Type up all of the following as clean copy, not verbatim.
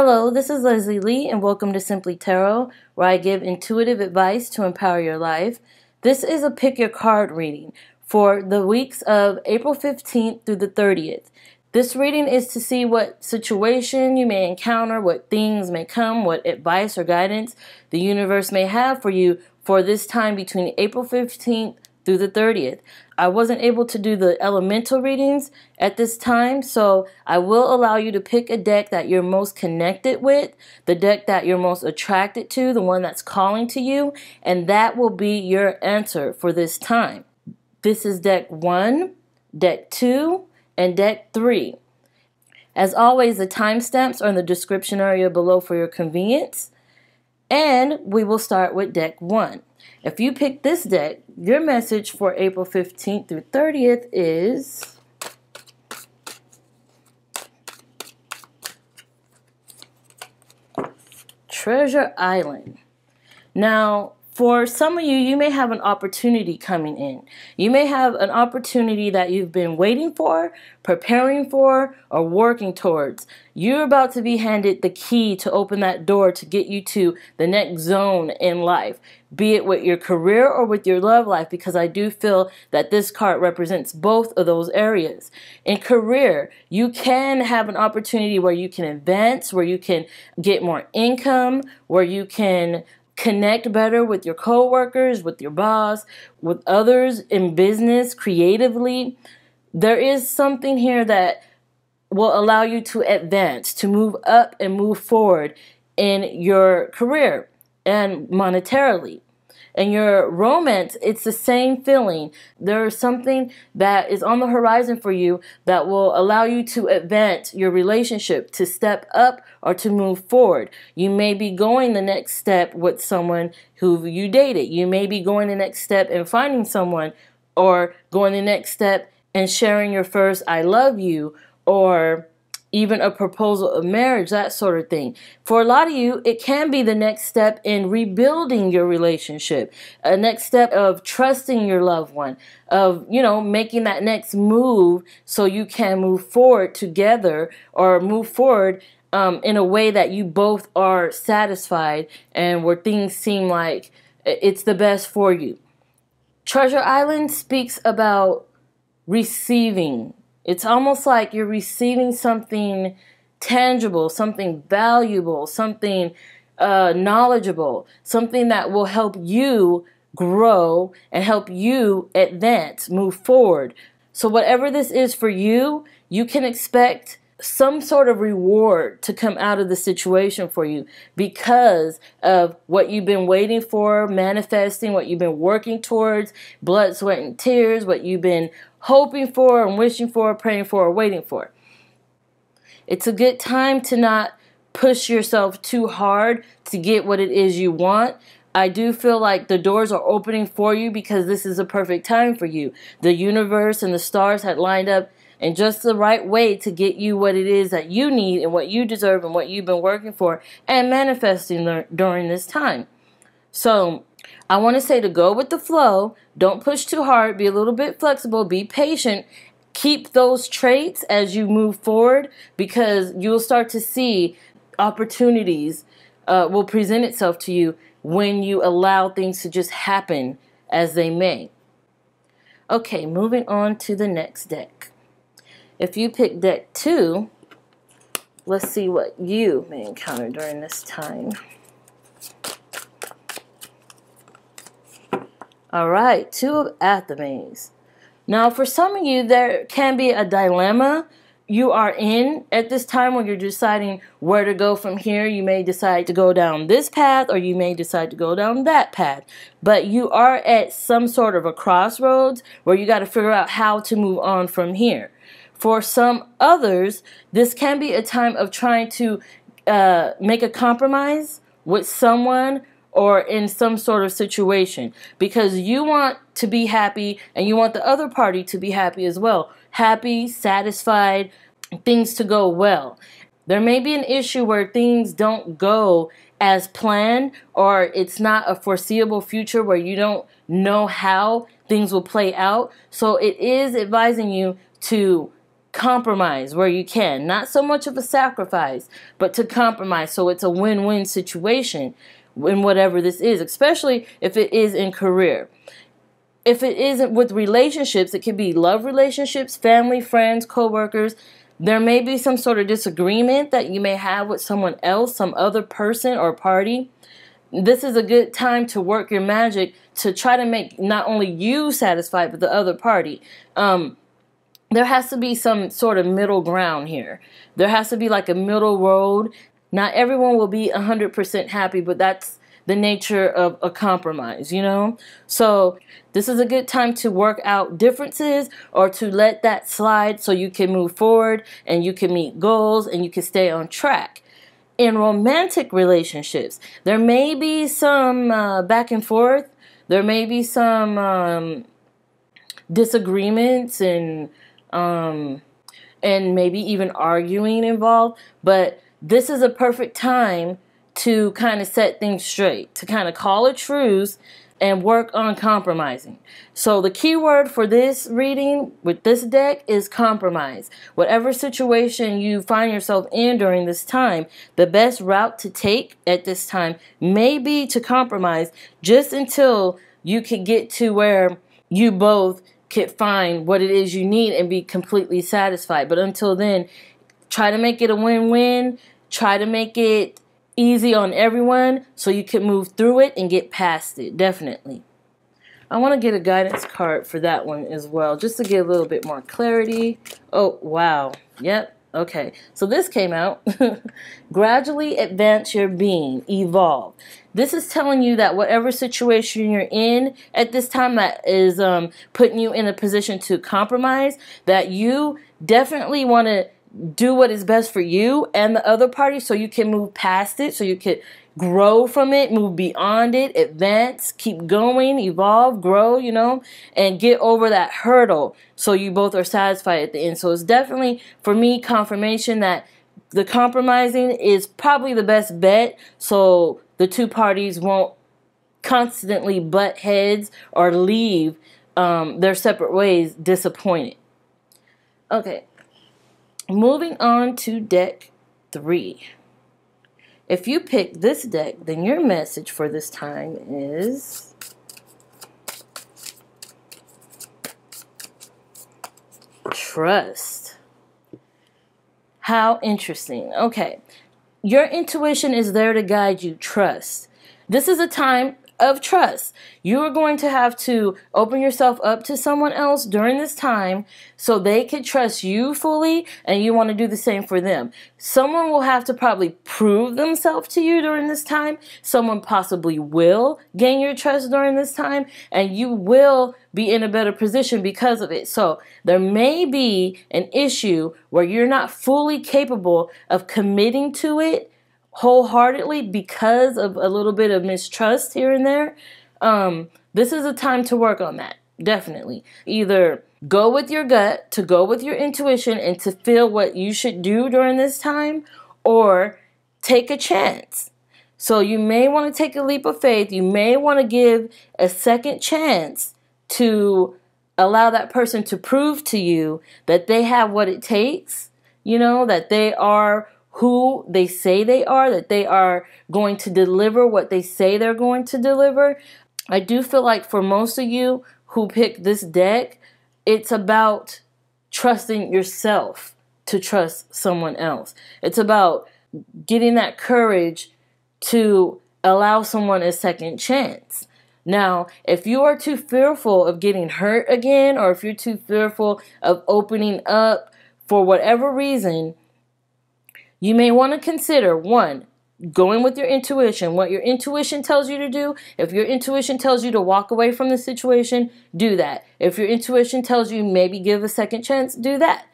Hello, this is Leslie Lee, and welcome to Simply Tarot, where I give intuitive advice to empower your life. This is a pick your card reading for the weeks of April 15th through the 30th. This reading is to see what situation you may encounter, what things may come, what advice or guidance the universe may have for you for this time between April 15th through the 30th. I wasn't able to do the elemental readings at this time, so I will allow you to pick a deck that you're most connected with, the deck that you're most attracted to, the one that's calling to you, and that will be your answer for this time. This is deck 1, deck 2, and deck 3. As always, the timestamps are in the description area below for your convenience, and we will start with deck 1. If you pick this deck, your message for April 15th through 30th is Treasure Island. Now, for some of you, you may have an opportunity coming in. You may have an opportunity that you've been waiting for, preparing for, or working towards. You're about to be handed the key to open that door to get you to the next zone in life, be it with your career or with your love life, because I do feel that this card represents both of those areas. In career, you can have an opportunity where you can advance, where you can get more income, where you can connect better with your coworkers, with your boss, with others in business, creatively. There is something here that will allow you to advance, to move up and move forward in your career and monetarily. In your romance, it's the same feeling. There is something that is on the horizon for you that will allow you to advance your relationship, to step up or to move forward. You may be going the next step with someone who you dated. You may be going the next step in finding someone, or going the next step and sharing your first I love you, or even a proposal of marriage, that sort of thing. For a lot of you, it can be the next step in rebuilding your relationship, a next step of trusting your loved one, of, making that next move so you can move forward together, or move forward in a way that you both are satisfied and where things seem like it's the best for you. Treasure Island speaks about receiving. It's almost like you're receiving something tangible, something valuable, something knowledgeable, something that will help you grow and help you advance, move forward. So whatever this is for you, you can expect some sort of reward to come out of the situation for you because of what you've been waiting for, manifesting, what you've been working towards, blood, sweat, and tears, what you've been hoping for and wishing for, praying for, or waiting for. It's a good time to not push yourself too hard to get what it is you want. I do feel like the doors are opening for you because this is a perfect time for you. The universe and the stars had lined up in just the right way to get you what it is that you need and what you deserve and what you've been working for and manifesting during this time. So I want to say to go with the flow. Don't push too hard. Be a little bit flexible. Be patient. Keep those traits as you move forward, because you'll start to see opportunities will present itself to you when you allow things to just happen as they may. Okay, moving on to the next deck. If you pick deck 2, let's see what you may encounter during this time. All right, 2 of Athame. Now, for some of you, there can be a dilemma you are in at this time when you're deciding where to go from here. You may decide to go down this path, or you may decide to go down that path. But you are at some sort of a crossroads where you got to figure out how to move on from here. For some others, this can be a time of trying to make a compromise with someone or in some sort of situation, because you want to be happy and you want the other party to be happy as well. Happy, satisfied, things to go well. There may be an issue where things don't go as planned, or it's not a foreseeable future where you don't know how things will play out. So it is advising you to compromise where you can. Not so much of a sacrifice, but to compromise so it's a win-win situation in whatever this is, especially if it is in career. If it isn't with relationships, it could be love relationships, family, friends, co-workers. There may be some sort of disagreement that you may have with someone else, some other person or party. This is a good time to work your magic to try to make not only you satisfied, but the other party. There has to be some sort of middle ground here. There has to be like a middle road. Not everyone will be 100% happy, but that's the nature of a compromise, you know? So this is a good time to work out differences or to let that slide so you can move forward and you can meet goals and you can stay on track. In romantic relationships, there may be some back and forth. There may be some disagreements and maybe even arguing involved. But this is a perfect time to kind of set things straight, to kind of call a truce and work on compromising. So the key word for this reading with this deck is compromise. Whatever situation you find yourself in during this time, the best route to take at this time may be to compromise just until you can get to where you both can find what it is you need and be completely satisfied. But until then, try to make it a win-win. Try to make it easy on everyone so you can move through it and get past it, definitely. I want to get a guidance card for that one as well, just to get a little bit more clarity. Oh, wow. Yep. Okay. So this came out. Gradually advance your being. Evolve. This is telling you that whatever situation you're in at this time that is putting you in a position to compromise, that you definitely want to do what is best for you and the other party so you can move past it, so you can grow from it, move beyond it, advance, keep going, evolve, grow, you know, and get over that hurdle so you both are satisfied at the end. So it's definitely, for me, confirmation that the compromising is probably the best bet so the two parties won't constantly butt heads or leave their separate ways disappointed. Okay. Moving on to deck 3. If you pick this deck, then your message for this time is trust. How interesting. Okay. Your intuition is there to guide you. Trust. This is a time of trust. You are going to have to open yourself up to someone else during this time so they can trust you fully, and you want to do the same for them. Someone will have to probably prove themselves to you during this time. Someone possibly will gain your trust during this time, and you will be in a better position because of it. So there may be an issue where you're not fully capable of committing to it wholeheartedly because of a little bit of mistrust here and there. This is a time to work on that, definitely. Either go with your gut, to go with your intuition and to feel what you should do during this time, or take a chance. So you may want to take a leap of faith. You may want to give a second chance to allow that person to prove to you that they have what it takes, you know, that they are who they say they are, that they are going to deliver what they say they're going to deliver. I do feel like for most of you who pick this deck, it's about trusting yourself to trust someone else. It's about getting that courage to allow someone a second chance. Now, if you are too fearful of getting hurt again, or if you're too fearful of opening up for whatever reason, you may want to consider, 1, going with your intuition, what your intuition tells you to do. If your intuition tells you to walk away from the situation, do that. If your intuition tells you maybe give a second chance, do that.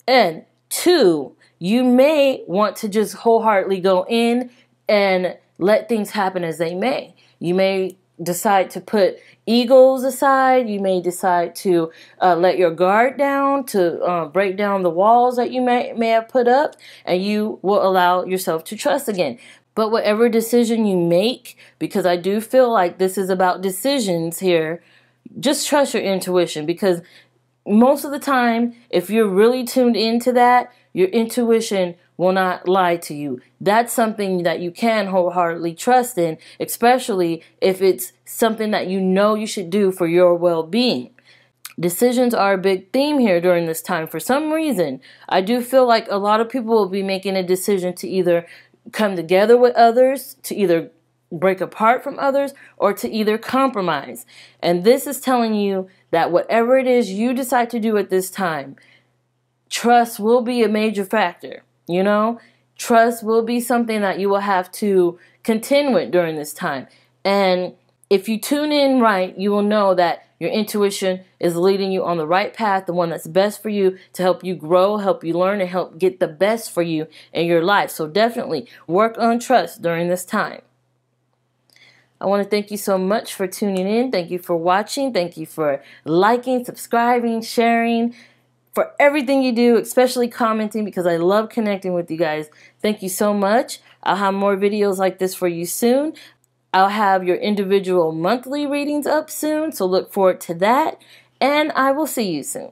And 2, you may want to just wholeheartedly go in and let things happen as they may. You may decide to put egos aside. You may decide to let your guard down, to break down the walls that you may have put up, and you will allow yourself to trust again. But whatever decision you make, because I do feel like this is about decisions here, just trust your intuition, because most of the time, if you're really tuned into that, your intuition will not lie to you. That's something that you can wholeheartedly trust in, especially if it's something that you know you should do for your well-being. Decisions are a big theme here during this time. For some reason, I do feel like a lot of people will be making a decision to either come together with others, to either break apart from others, or to either compromise. And this is telling you that whatever it is you decide to do at this time, trust will be a major factor. You know, trust will be something that you will have to contend with during this time. And if you tune in right, you will know that your intuition is leading you on the right path, the one that's best for you to help you grow, help you learn, and help get the best for you in your life. So definitely work on trust during this time. I want to thank you so much for tuning in. Thank you for watching. Thank you for liking, subscribing, sharing, for everything you do, especially commenting, because I love connecting with you guys. Thank you so much. I'll have more videos like this for you soon. I'll have your individual monthly readings up soon, so look forward to that. And I will see you soon.